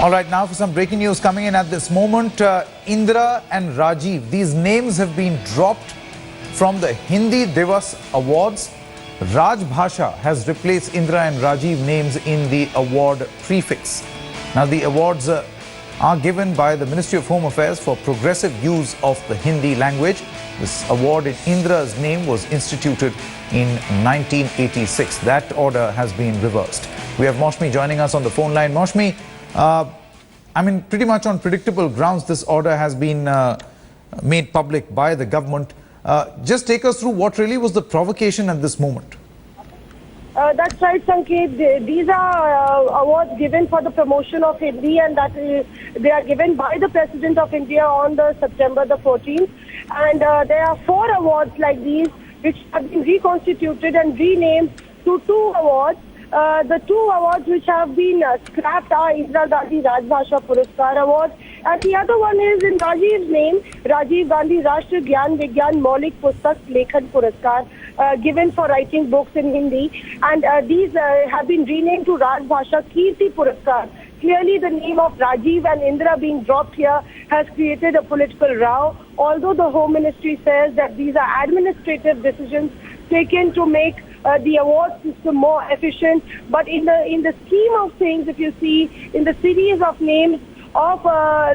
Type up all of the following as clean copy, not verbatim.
All right, now for some breaking news coming in at this moment. Indra and Rajiv, these names have been dropped from the Hindi Divas Awards. Raj Bhasha has replaced Indra and Rajiv names in the award prefix. Now, the awards are given by the Ministry of Home Affairs for progressive use of the Hindi language. This award in Indra's name was instituted in 1986. That order has been reversed. We have Maushmi joining us on the phone line. Maushmi, pretty much on predictable grounds, this order has been made public by the government. Just take us through what really was the provocation at this moment. That's right, Sanket. These are awards given for the promotion of Hindi, and that they are given by the President of India on the September the 14th. And there are 4 awards like these which have been reconstituted and renamed to 2 awards. The 2 awards which have been scrapped are Indira Gandhi Raj Bhasha Puraskar Award, and the other one is in Rajiv's name, Rajiv Gandhi Rashtriya Gyan Vigyan Maulik Pustak Lekhan Puraskar, given for writing books in Hindi. And these have been renamed to Raj Bhasha Kirti Puraskar. Clearly, the name of Rajiv and Indra being dropped here has created a political row, although the Home Ministry says that these are administrative decisions taken to make the award system more efficient. But in the scheme of things, if you see in the series of names of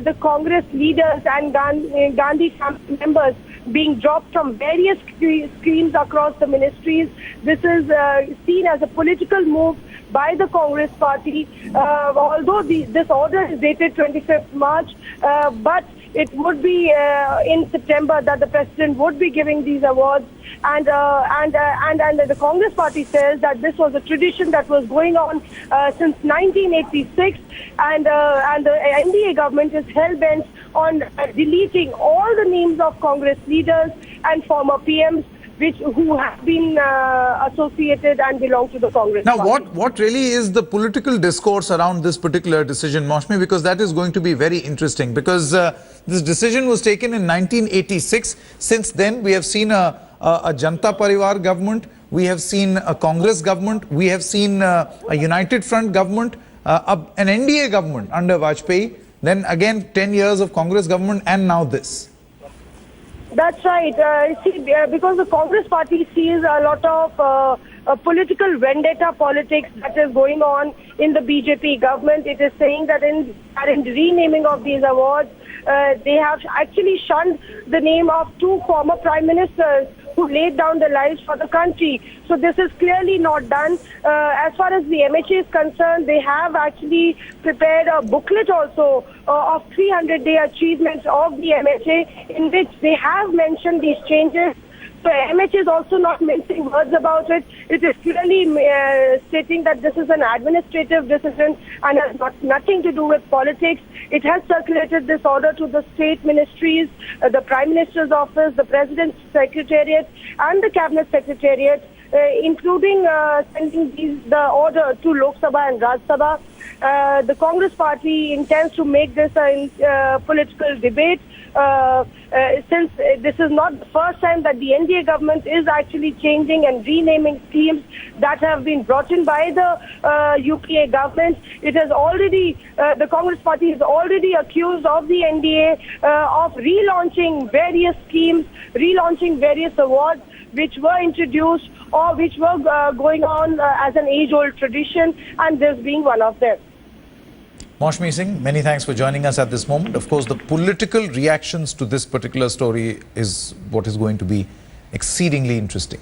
the Congress leaders and Gandhi family members being dropped from various streams across the ministries, this is seen as a political move by the Congress party. Although this order is dated 25th March, but it would be in September that the President would be giving these awards. And the Congress party says that this was a tradition that was going on since 1986, and the NDA government is hell-bent on deleting all the names of Congress leaders and former PMs who have been associated and belong to the Congress Now, party. what really is the political discourse around this particular decision, Maushmi? Because that is going to be very interesting, because this decision was taken in 1986. Since then, we have seen a Janata Parivar government, we have seen a Congress government, we have seen a United Front government, an NDA government under Vajpayee, then again 10 years of Congress government, and now this. That's right. Because the Congress party sees a lot of political vendetta politics that is going on in the BJP government. It is saying that in renaming of these awards, they have actually shunned the name of 2 former prime ministers who laid down their lives for the country. So this is clearly not done. As far as the MHA is concerned, they have actually prepared a booklet also of 300-day achievements of the MHA, in which they have mentioned these changes. So MHA is also not mincing words about it. It is clearly stating that this is an administrative decision and has nothing to do with politics. It has circulated this order to the state ministries, the Prime Minister's office, the President's Secretariat and the Cabinet Secretariat, including sending the order to Lok Sabha and Raj Sabha. The Congress party intends to make this a political debate. Since this is not the first time that the NDA government is actually changing and renaming schemes that have been brought in by the UPA government, it has already, the Congress party is already accused of the NDA of relaunching various schemes, relaunching various awards which were introduced or which were going on as an age-old tradition, and this being one of them. Maushmi Singh, many thanks for joining us at this moment. Of course, the political reactions to this particular story is what is going to be exceedingly interesting.